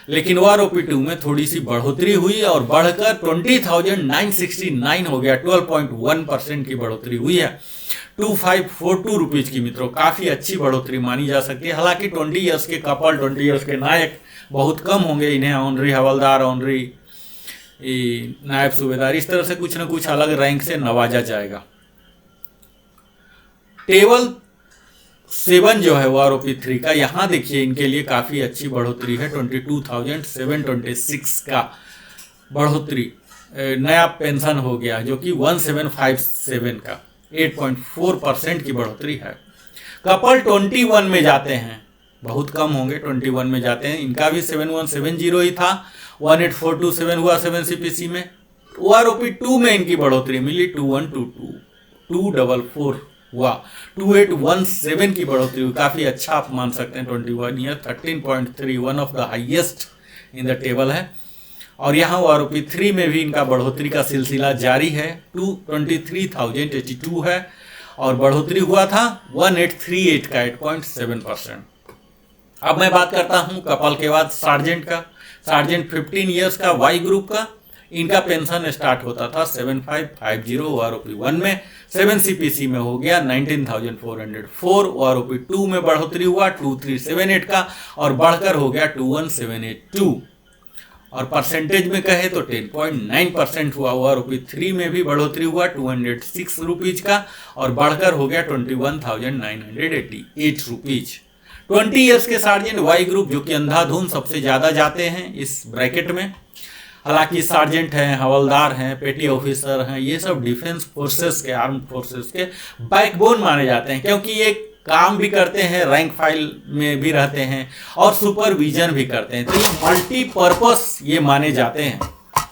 लेकिन OROP 2 में थोड़ी सी बढ़ोतरी हुई और बढ़कर 20,969 हो गया, 12.1% की बढ़ोतरी हुई है, 2542 रुपीज की। मित्रों, काफ़ी अच्छी बढ़ोतरी मानी जा सकती है। हालांकि 20 ईयर्स के कपल, 20 ईयर्स के नायक बहुत कम होंगे, इन्हें ऑनरी हवलदार, ऑनरी नायब सूबेदार, इस तरह से कुछ न कुछ अलग रैंक से नवाजा जाएगा। टेबल 7 जो है OROP 3 का, यहाँ देखिए इनके लिए काफ़ी अच्छी बढ़ोतरी है, 22,726 का बढ़ोतरी नया पेंशन हो गया, जो कि 1757 का 8.4% की बढ़ोतरी है। कपल 21 में जाते हैं, बहुत कम होंगे, 21 में जाते हैं, इनका भी 7170 ही था, 18427 हुआ 7 CPC में। OROP 2 में इनकी बढ़ोतरी मिली 2122, 244 हुआ, 2817 की बढ़ोतरी हुई। काफ़ी अच्छा आप मान सकते हैं, 21 year 13.3, one of the highest in the table है। और यहाँ OROP 3 में भी इनका बढ़ोतरी का सिलसिला जारी है, 23,082 है और बढ़ोतरी हुआ था 1838 का 8.7%। अब मैं बात करता हूँ कपल के बाद सार्जेंट का। सार्जेंट 15 ईयर्स का वाई ग्रुप का, इनका पेंशन स्टार्ट होता था 7550 OROP 1 में, 7 CPC में हो गया 19,404, OROP 2 में बढ़ोतरी हुआ 2378 का और बढ़कर हो गया 21782 और परसेंटेज में कहे तो 10.9% हुआ। OROP 3 में भी बढ़ोतरी हुआ 206 रुपीज का और बढ़कर हो गया 21,988 रुपीज। 20 ईयर्स के सार्जेंट वाई ग्रुप, जो कि अंधाधुन सबसे ज़्यादा जाते हैं इस ब्रैकेट में। हालांकि सार्जेंट हैं, हवलदार हैं, पेटी ऑफिसर हैं, ये सब डिफेंस फोर्सेस के, आर्म फोर्सेस के बैकबोन माने जाते हैं, क्योंकि ये काम भी करते हैं, रैंक फाइल में भी रहते हैं और सुपरविजन भी करते हैं। तो ये मल्टीपर्पस ये माने जाते हैं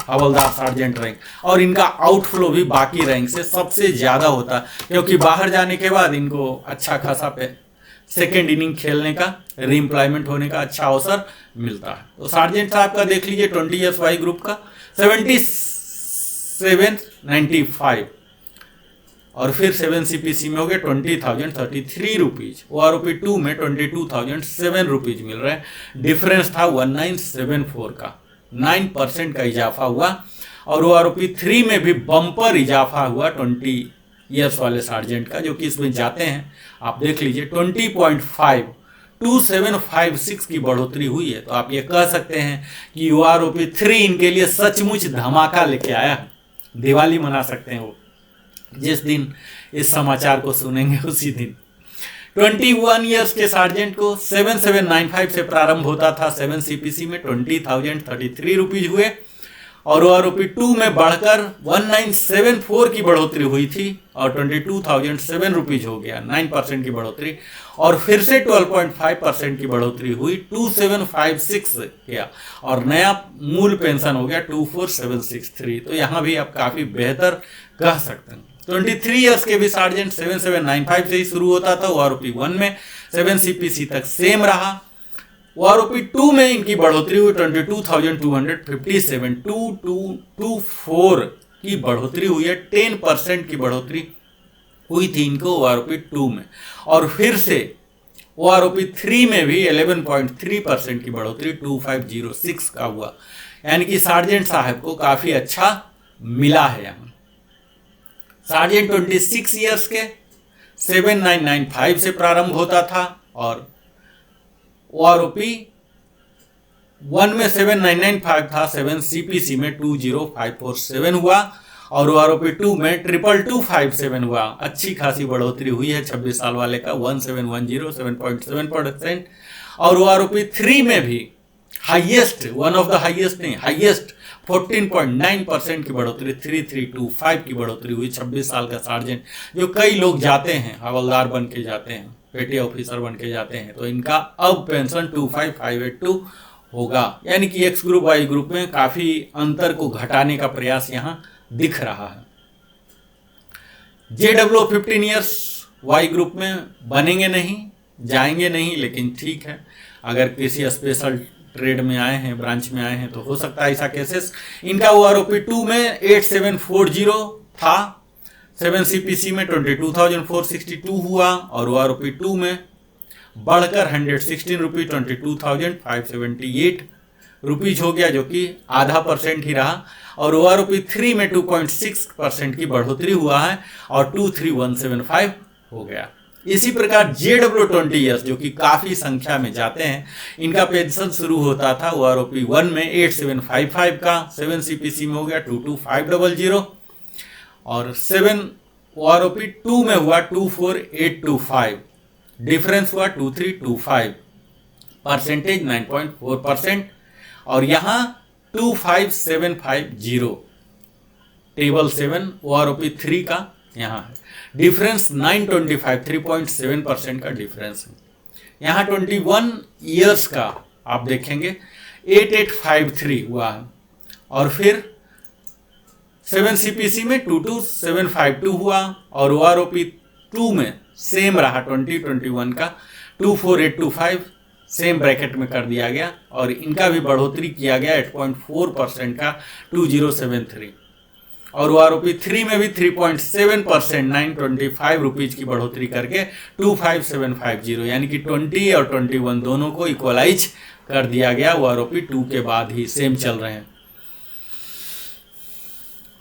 हवलदार, सार्जेंट रैंक। और इनका आउटफ्लो भी बाकी रैंक से सबसे ज़्यादा होता है, क्योंकि बाहर जाने के बाद इनको अच्छा खासा सेकेंड इनिंग खेलने का, रीएम्प्लॉयमेंट होने का अच्छा अवसर मिलता है। तो सार्जेंट साहब का देख लीजिए 20 ईयर्स वाई ग्रुप का 7795 और फिर 7 CPC में हो गए 20,033 रुपीज। OROP 2 में 22,007 रुपीज मिल रहे हैं, डिफरेंस था 1974 का, 9% का इजाफा हुआ। और OROP 3 में भी बम्पर इजाफा हुआ 20 ईयर्स वाले सार्जेंट का, जो कि इसमें जाते हैं, आप देख लीजिए 20.5, 2756 की बढ़ोतरी हुई है। तो आप ये कह सकते हैं कि OROP 3 इनके लिए सचमुच धमाका लेके आया है। दिवाली मना सकते हैं वो, जिस दिन इस समाचार को सुनेंगे उसी दिन। 21 ईयर्स के सार्जेंट को 7795 से प्रारंभ होता था, 7 CPC में 20,033 रुपीज हुए और OROP 2 में बढ़कर 1974 की बढ़ोतरी हुई थी और 22,007 रुपीज हो गया, 9% की बढ़ोतरी। और फिर से 12.5% की बढ़ोतरी हुई, 2756 किया और नया मूल पेंशन हो गया 24763। तो यहाँ भी आप काफ़ी बेहतर कह सकते हैं। 23 ईयर्स के भी सार्जेंट 7795 से ही शुरू होता था, OROP 1 में 7 CPC तक सेम रहा। OROP 2 में इनकी बढ़ोतरी हुई 22,257, 2224 की बढ़ोतरी हुई है, 10% की बढ़ोतरी हुई थी इनको OROP 2 में। और फिर से OROP 3 में भी 11.3% की बढ़ोतरी 2506 का हुआ, यानी कि सार्जेंट साहब को काफ़ी अच्छा मिला है यहाँ। सार्जेंट 26 ईयर्स के 7995 से प्रारंभ होता था और OROP 1 में 7995 था, 7 CPC में 20547 हुआ और OROP 2 में 2257 हुआ। अच्छी खासी बढ़ोतरी हुई है 26 साल वाले का, 1710, 7.7%। और OROP 3 में भी highest, one of the highest नहीं, हाईएस्ट 14.9% की बढ़ोतरी, 3325 की बढ़ोतरी हुई। 26 साल का सार्जेंट, जो कई लोग जाते हैं हवलदार बन के जाते हैं, पेटी ऑफिसर बन के जाते हैं, तो इनका अब पेंशन 25582 होगा। यानी कि एक्स ग्रुप वाई ग्रुप में काफी अंतर को घटाने का प्रयास यहाँ दिख रहा है। JWO 15 ईयर्स वाई ग्रुप में बनेंगे नहीं, जाएंगे नहीं, लेकिन ठीक है, अगर किसी स्पेशल ट्रेड में आए हैं, ब्रांच में आए हैं, तो हो सकता है ऐसा केसेस। इनका OROP 2 में 8740 था, 7 CPC में 22,462 हुआ और OROP 2 में बढ़कर 116 रुपये 22,578 रुपीज हो गया, जो कि आधा % ही रहा। और OROP 3 में 2.6% की बढ़ोतरी हुआ है और 23,175 हो गया। इसी प्रकार JWO 20 ईयर्स, जो कि काफी संख्या में जाते हैं, इनका पेंशन शुरू होता था OROP 1 में 8755 का, 7 CPC में हो गया 22500 और 7 OROP 2 में हुआ 24825, डिफरेंस हुआ 2325, परसेंटेज 9.4%। और यहाँ 25750 टेबल 7 OROP 3 का यहाँ है, डिफरेंस 925, 3.7% का डिफरेंस है। यहाँ 21 ईयर्स का आप देखेंगे 8853 हुआ है और फिर 7 CPC में 22752 हुआ और OROP 2 में सेम रहा 2021 का 24825, सेम ब्रैकेट में कर दिया गया और इनका भी बढ़ोतरी किया गया 8.4% का 2073 और OROP 3 में भी 3.7% 925 रुपीज की बढ़ोतरी करके 25750, यानी कि 20 और 21 दोनों को इक्वलाइज कर दिया गया। OROP 2 के बाद ही सेम चल रहे हैं।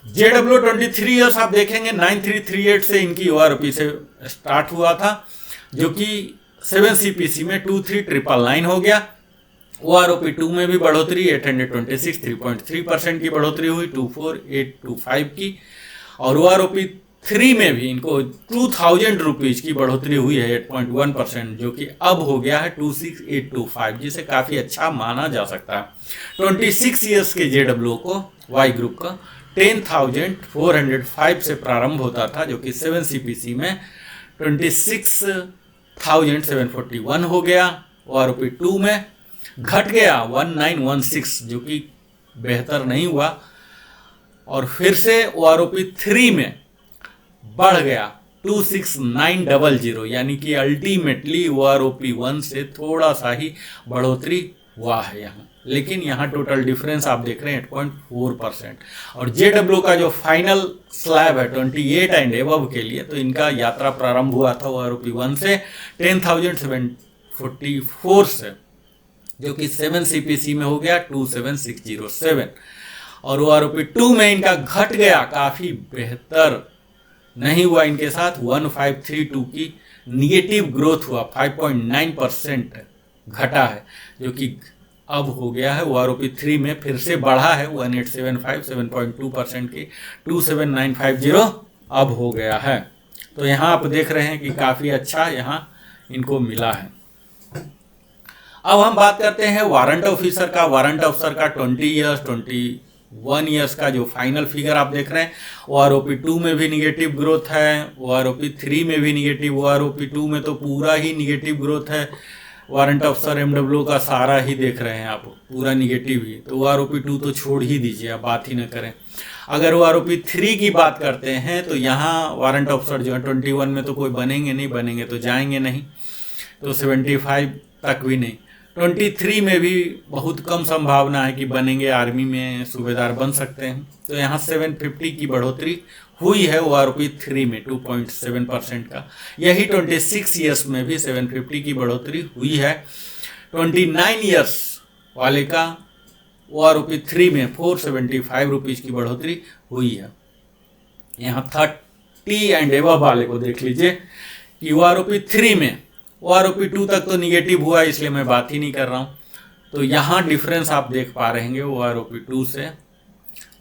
JWO 23 ईयर्स आप देखेंगे 9338 से इनकी OROP से स्टार्ट हुआ था, जो कि 7 CPC में 23999 हो गया। OROP 2 में भी बढ़ोतरी 826, 3.3% की बढ़ोतरी हुई 24825 की और OROP 3 में भी इनको 2000 रुपीज की बढ़ोतरी हुई है 8.1%, जो कि अब हो गया है 26825, जिसे काफी अच्छा माना जा सकता है। 26 ईयर्स के JWO को वाई ग्रुप का 10,405 से प्रारंभ होता था, जो कि 7 CPC में 26,741 हो गया। OROP 2 में घट गया 1916, जो कि बेहतर नहीं हुआ और फिर से OROP 3 में बढ़ गया 26900, यानी कि अल्टीमेटली OROP 1 से थोड़ा सा ही बढ़ोतरी हुआ है यहाँ, लेकिन यहाँ टोटल डिफरेंस आप देख रहे हैं 8.4%। और JWO का जो फाइनल स्लैब है 28 एंड एबव के लिए, तो इनका यात्रा प्रारंभ हुआ था OROP 1 से 10,744 से, जो कि 7 CPC में हो गया 27607 और OROP 2 में इनका घट गया, काफी बेहतर नहीं हुआ इनके साथ, 1532 की निगेटिव ग्रोथ हुआ, 5.9% घटा है, जो कि अब हो गया है OROP 3 में फिर से बढ़ा है 1875, 7.2% की 27950 अब हो गया है। तो यहाँ आप देख रहे हैं कि काफी अच्छा यहाँ इनको मिला है। अब हम बात करते हैं वारंट ऑफिसर का। वारंट ऑफिसर का 20 ईयर्स 21 ईयर्स का जो फाइनल फिगर आप देख रहे हैं, OROP 2 में भी निगेटिव ग्रोथ है, OROP 3 में भी निगेटिव, OROP 2 में तो पूरा ही निगेटिव ग्रोथ है। वारंट ऑफिसर MWO का सारा ही देख रहे हैं आप, पूरा निगेटिव ही, तो OROP 2 तो छोड़ ही दीजिए, आप बात ही न करें। अगर OROP 3 की बात करते हैं तो यहाँ वारंट ऑफिसर जो है 21 में तो कोई बनेंगे नहीं, बनेंगे तो जाएंगे नहीं, तो 75 तक भी नहीं। 23 में भी बहुत कम संभावना है कि बनेंगे, आर्मी में सूबेदार बन सकते हैं, तो यहाँ 750 की बढ़ोतरी हुई है OROP 3 में 2.7% का। यही 26 ईयर्स में भी 750 की बढ़ोतरी हुई है। 29 ईयर्स वाले का OROP 3 में 475 रुपीज की बढ़ोतरी हुई है। यहाँ 30 एंड एबव वाले को देख लीजिए कि OROP 3 में, OROP 2 तक तो निगेटिव हुआ इसलिए मैं बात ही नहीं कर रहा हूँ, तो यहाँ डिफरेंस आप देख पा रहे हैं OROP 2 से।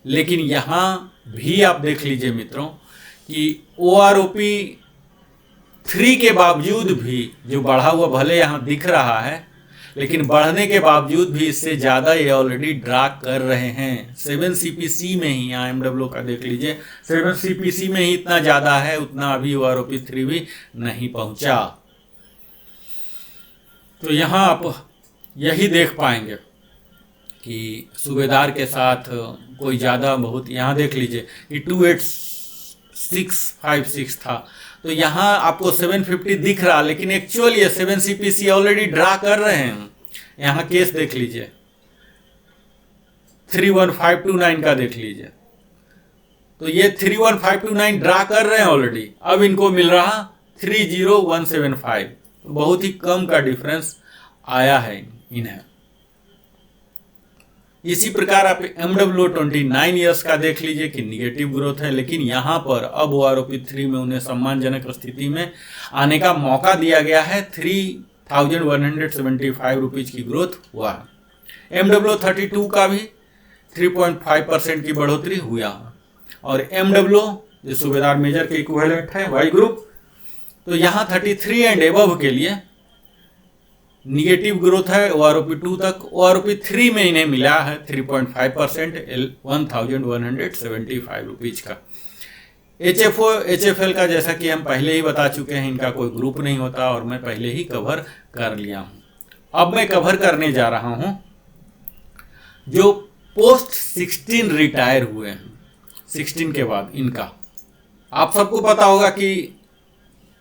लेकिन यहाँ भी आप देख लीजिए मित्रों कि OROP 3 के बावजूद भी जो बढ़ा हुआ भले यहाँ दिख रहा है, लेकिन बढ़ने के बावजूद भी इससे ज़्यादा ये ऑलरेडी ड्रा कर रहे हैं। 7CPC में ही, यहाँ MW का देख लीजिए, 7CPC में ही इतना ज़्यादा है, उतना अभी OROP3 भी नहीं पहुँचा। तो यहाँ आप यही देख पाएंगे कि सूबेदार के साथ कोई ज़्यादा बहुत, यहाँ देख लीजिए कि 28656 था, तो यहाँ आपको 750 दिख रहा, लेकिन एक्चुअल ये 7CPC ऑलरेडी ड्रा कर रहे हैं। यहाँ केस देख लीजिए, 31529 का देख लीजिए, तो ये 31529 ड्रा कर रहे हैं ऑलरेडी, अब इनको मिल रहा 30175, तो बहुत ही कम का डिफरेंस आया है इन्हें। इसी प्रकार आप MW 29 ईयर्स का देख लीजिए कि निगेटिव ग्रोथ है, लेकिन यहाँ पर अब OROP3 में उन्हें सम्मानजनक स्थिति में आने का मौका दिया गया है। 3175 रुपीज की ग्रोथ हुआ है। MW 32 का भी 3.5% की बढ़ोतरी हुआ, और MW जो सूबेदार मेजर के इक्विवेलेंट है वाई ग्रुप, तो यहाँ 33 एंड एबव के लिए निगेटिव ग्रोथ है OROP2 तक। OROP3 में इन्हें मिला है 3.5% 1175 रुपीज का। HFO HFL का जैसा कि हम पहले ही बता चुके हैं, इनका कोई ग्रुप नहीं होता और मैं पहले ही कवर कर लिया हूं। अब मैं कवर करने जा रहा हूं जो पोस्ट 16 रिटायर हुए हैं, 16 के बाद इनका। आप सबको पता होगा कि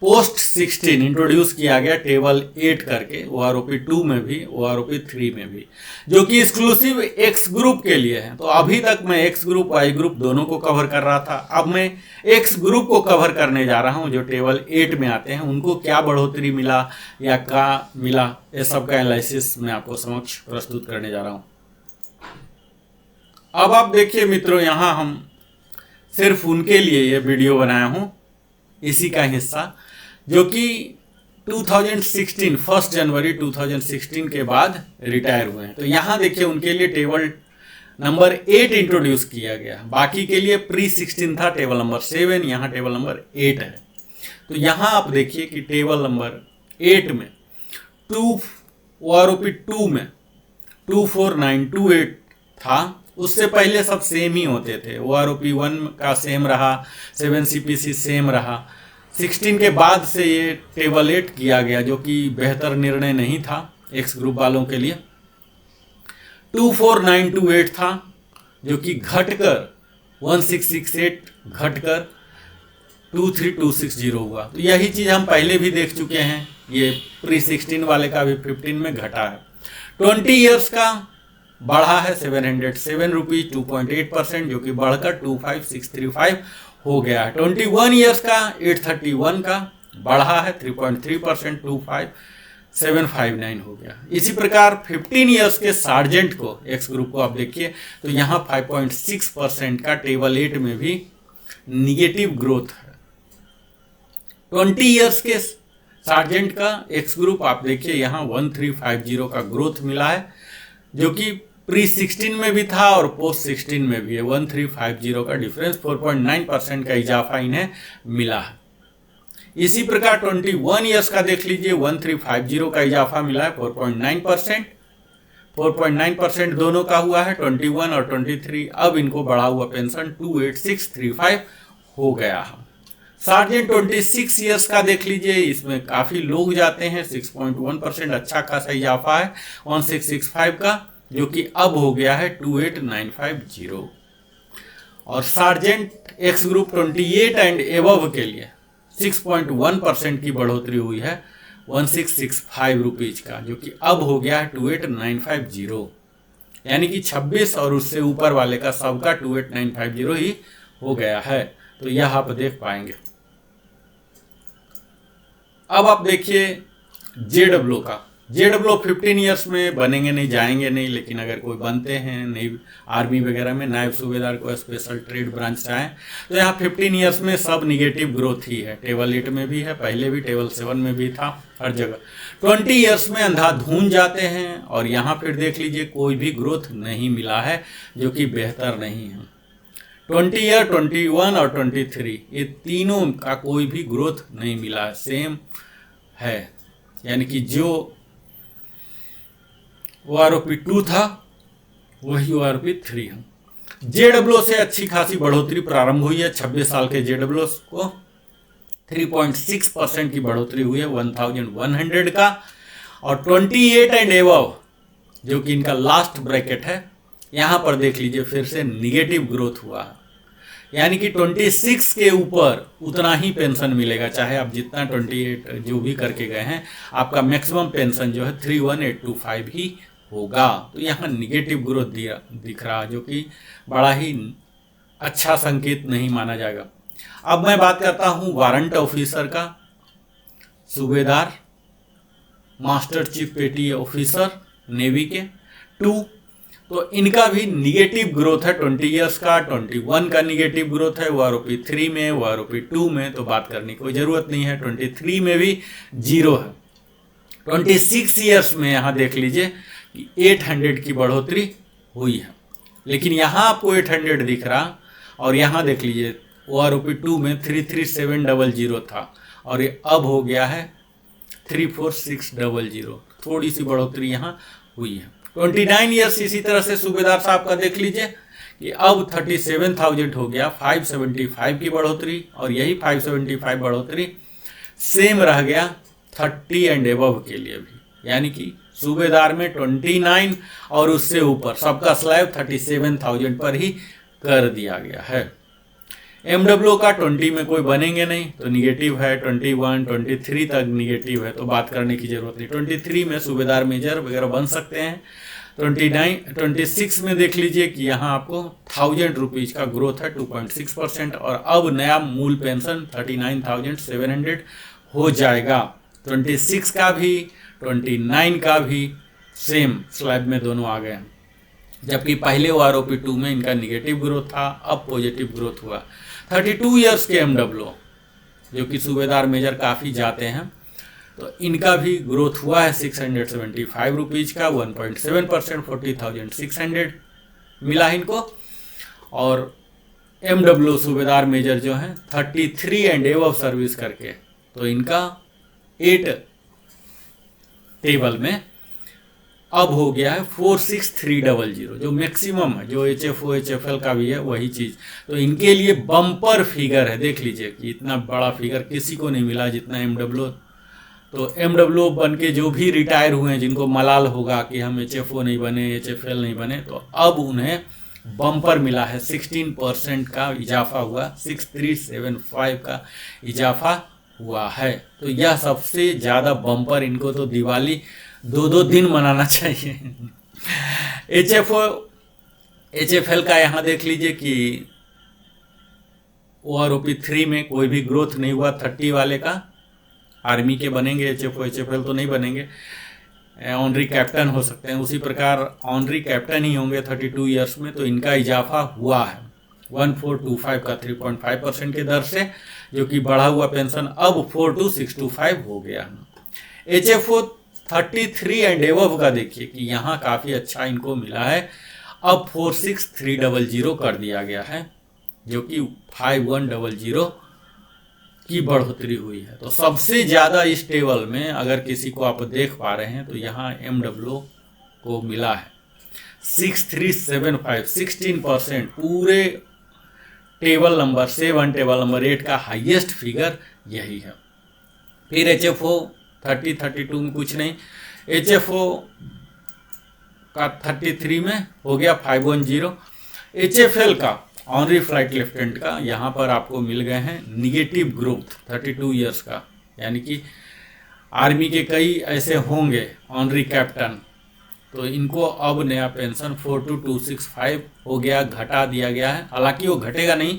पोस्ट 16 इंट्रोड्यूस किया गया टेबल 8 करके OROP2 में भी OROP3 में भी, जो कि एक्सक्लूसिव एक्स ग्रुप के लिए है। तो अभी तक मैं एक्स ग्रुप वाई ग्रुप दोनों को कवर कर रहा था, अब मैं एक्स ग्रुप को कवर करने जा रहा हूं जो टेबल 8 में आते हैं, उनको क्या बढ़ोतरी मिला या क्या मिला, ये सब का एनालिसिस मैं आपको समक्ष प्रस्तुत करने जा रहा हूं। अब आप देखिए मित्रों, यहाँ हम सिर्फ उनके लिए ये वीडियो बनाया हूं, इसी का हिस्सा, जो कि 2016 1 जनवरी 2016 के बाद रिटायर हुए हैं। तो यहाँ देखिए उनके लिए टेबल नंबर 8 इंट्रोड्यूस किया गया, बाकी के लिए प्री 16 था टेबल नंबर 7, यहाँ टेबल नंबर 8 है। तो यहाँ आप देखिए कि टेबल नंबर 8 में OROP2 में 24928 था, उससे पहले सब सेम ही होते थे। OROP1 का सेम रहा, 7CPC सेम रहा। 16 के बाद से ये टेबल 8 किया गया, जो कि बेहतर निर्णय नहीं था एक्स ग्रुप वालों के लिए। 24928 था, जो कि घटकर 1668 घटकर 23260 हुआ। तो यही चीज़ हम पहले भी देख चुके हैं, ये प्री 16 वाले का भी 15 में घटा है। 20 ईयर्स का बढ़ा है 707 रुपीज 2.8%, जो कि बढ़कर 25635 हो गया है। 21 ईयर्स का 831 का बढ़ा है 3.3% 25759 हो गया। इसी प्रकार 15 ईयर्स के सार्जेंट को, एक्स ग्रुप को आप देखिए तो यहाँ 5.6% का टेबल 8 में भी निगेटिव ग्रोथ है। 20 ईयर्स के सार्जेंट का एक्स ग्रुप आप देखिए यहाँ 1350 का ग्रोथ मिला है, जो कि प्री 16 में भी था और पोस्ट 16 में भी है। 1350 का डिफरेंस, 4.9% का इजाफा इन्हें मिला है। इसी प्रकार 21 ईयर्स का देख लीजिए, 1350 का इजाफा मिला है, 4.9%। 4.9% दोनों का हुआ है, 21 और 23। अब इनको बढ़ा हुआ पेंशन 28635 हो गया है। सार्जेंट 26 ईयर्स का देख लीजिए, इसमें काफ़ी लोग जाते हैं, 6.1% अच्छा खासा इजाफा है 1665 का, जो कि अब हो गया है 28950। और sergeant x group 28 and above के लिए 6.1% की बढ़ोतरी हुई है 1665 रुपीज का, जो कि अब हो गया है 28950। यानी कि 26 और उससे ऊपर वाले का सबका 28950 ही हो गया है। तो यह आप देख पाएंगे। अब आप देखिए JW का। JW 15 ईयर्स में बनेंगे नहीं, जाएंगे नहीं, लेकिन अगर कोई बनते हैं नई आर्मी वगैरह में, नायब सूबेदार को स्पेशल ट्रेड ब्रांच चाहें, तो यहाँ 15 ईयर्स में सब निगेटिव ग्रोथ ही है। टेबल 8 में भी है, पहले भी टेबल 7 में भी था, हर जगह। 20 ईयर्स में अंधाधुन जाते हैं, और यहाँ फिर देख लीजिए कोई भी ग्रोथ नहीं मिला है, जो कि बेहतर नहीं है। 20 ईयर, 21 और 23 ये तीनों का कोई भी ग्रोथ नहीं मिला है, सेम है। यानी कि जो OROP2 था वही OROP3 है। JWO से अच्छी खासी बढ़ोतरी प्रारंभ हुई है। 26 साल के JWO को 3.6% की बढ़ोतरी हुई है 1100 का। और 28 एंड एबव जो कि इनका लास्ट ब्रैकेट है, यहाँ पर देख लीजिए फिर से निगेटिव ग्रोथ हुआ है। यानी कि 26 के ऊपर उतना ही पेंशन मिलेगा, चाहे आप जितना 28 जो भी करके गए हैं, आपका मैक्सिमम पेंशन जो है 31825 ही होगा। तो यहाँ निगेटिव ग्रोथ दिख रहा, जो कि बड़ा ही अच्छा संकेत नहीं माना जाएगा। अब मैं बात करता हूँ वारंट ऑफिसर का, सूबेदार, मास्टर चीफ पेटी ऑफिसर नेवी के 2। तो इनका भी निगेटिव ग्रोथ है 20 इयर्स का। 21 का निगेटिव ग्रोथ है OROP3 में, OROP2 में तो बात करने की कोई ज़रूरत नहीं है। 23 में भी 0 है। 26 इयर्स में यहाँ देख लीजिए कि 800 की बढ़ोतरी हुई है, लेकिन यहाँ आपको 800 दिख रहा, और यहाँ देख लीजिए OROP2 में 33700 था और ये अब हो गया है 34600। थोड़ी सी बढ़ोतरी यहाँ हुई है। 29 ईयर्स इसी तरह से सूबेदार साहब का देख लीजिए कि अब 37,000 हो गया, 575 की बढ़ोतरी, और यही 575 बढ़ोतरी सेम रह गया 30 एंड एबव के लिए भी। यानी कि सूबेदार में 29 और उससे ऊपर सबका स्लैब 37,000 पर ही कर दिया गया है। MWO का 20 में कोई बनेंगे नहीं तो निगेटिव है। 21, 23 तक निगेटिव है तो बात करने की जरूरत नहीं। 23 में सूबेदार मेजर वगैरह बन सकते हैं। 26 में देख लीजिए कि यहाँ आपको 1000 रुपीज़ का ग्रोथ है 2.6%, और अब नया मूल पेंशन 39,700 हो जाएगा। 26 का भी 29 का भी सेम स्लैब में दोनों आ गए, जबकि पहले OROP2 में इनका निगेटिव ग्रोथ था, अब पॉजिटिव ग्रोथ हुआ। 32 इयर्स के MWO जो कि सूबेदार मेजर काफ़ी जाते हैं, तो इनका भी ग्रोथ हुआ है 675 रुपीज़ का, 1.7%, 40,600 मिला इनको। और MWO सूबेदार मेजर जो हैं 33 एंड एबव सर्विस करके, तो इनका 8 टेबल में अब हो गया है 46300, जो मैक्सिमम है, जो HFO HFL का भी है वही चीज़। तो इनके लिए बम्पर फिगर है, देख लीजिए कि इतना बड़ा फिगर किसी को नहीं मिला जितना MWO। तो MWO बन के जो भी रिटायर हुए हैं, जिनको मलाल होगा कि हम HFO नहीं बने, HFL नहीं बने, तो अब उन्हें बम्पर मिला है। 16% का इजाफा हुआ, 6375 का इजाफा हुआ है। तो यह सबसे ज़्यादा बम्पर, इनको तो दिवाली 2-2 दिन मनाना चाहिए। HFO HFL का यहाँ देख लीजिए कि OROP3 में कोई भी ग्रोथ नहीं हुआ। 30 वाले का आर्मी के बनेंगे, HFO HFL तो नहीं बनेंगे, ऑनरी कैप्टन हो सकते हैं। उसी प्रकार ऑनरी कैप्टन ही होंगे 32 इयर्स में, तो इनका इजाफा हुआ है 1425 का 3.5% के दर से, जो कि बढ़ा हुआ पेंशन अब 42625 हो गया। HFO 33 एंड एबव का देखिए कि यहाँ काफ़ी अच्छा इनको मिला है, अब 46300 कर दिया गया है, जो कि 5100 की बढ़ोतरी हुई है। तो सबसे ज़्यादा इस टेबल में अगर किसी को आप देख पा रहे हैं तो यहाँ MWO को मिला है 6375, 16%। पूरे टेबल नंबर 7, टेबल नंबर 8 का हाईएस्ट फिगर यही है। फिर HFO 32 में कुछ नहीं, HFO का 33 में हो गया 510। HFL का ऑनरी फ्लाइट लेफ्टिनेंट का यहाँ पर आपको मिल गए हैं निगेटिव ग्रोथ 32 इयर्स का, यानी कि आर्मी के कई ऐसे होंगे ऑनरी कैप्टन, तो इनको अब नया पेंशन 42265 हो गया, घटा दिया गया है। हालांकि वो घटेगा नहीं,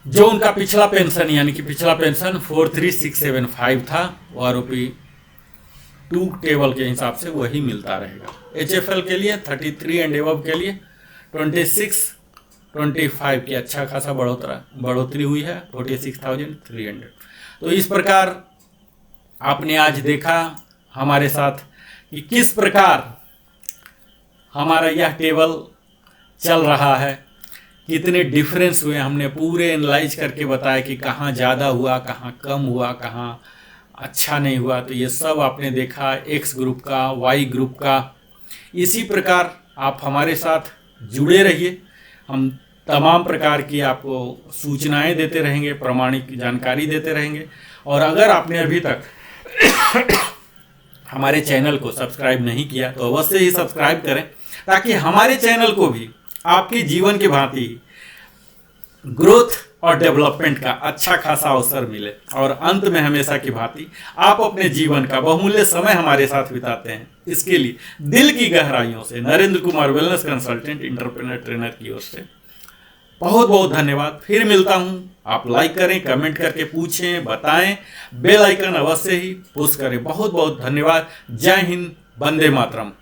जो उनका पिछला पेंशन यानी कि पिछला पेंशन 43675 था OROP2 टेबल के हिसाब से वही मिलता रहेगा। HFL के लिए 33 एंड एबव के लिए 2625 की अच्छा खासा बढ़ोतरी हुई है 46,300। तो इस प्रकार आपने आज देखा हमारे साथ कि किस प्रकार हमारा यह टेबल चल रहा है, कितने डिफरेंस हुए। हमने पूरे एनालाइज करके बताया कि कहाँ ज़्यादा हुआ, कहाँ कम हुआ, कहाँ अच्छा नहीं हुआ, तो ये सब आपने देखा एक्स ग्रुप का, वाई ग्रुप का। इसी प्रकार आप हमारे साथ जुड़े रहिए, हम तमाम प्रकार की आपको सूचनाएं देते रहेंगे, प्रामाणिक जानकारी देते रहेंगे। और अगर आपने अभी तक हमारे चैनल को सब्सक्राइब नहीं किया तो अवश्य ही सब्सक्राइब करें, ताकि हमारे चैनल को भी आपके जीवन की भांति ग्रोथ और डेवलपमेंट का अच्छा खासा अवसर मिले। और अंत में हमेशा की भांति आप अपने जीवन का बहुमूल्य समय हमारे साथ बिताते हैं, इसके लिए दिल की गहराइयों से Narendra Kumar wellness consultant, entrepreneur trainer की ओर से बहुत बहुत धन्यवाद। फिर मिलता हूं, आप लाइक करें, कमेंट करके पूछें, बताएं, बेल आइकन अवश्य ही पुश करें। बहुत बहुत धन्यवाद। जय हिंद, वंदे मातरम।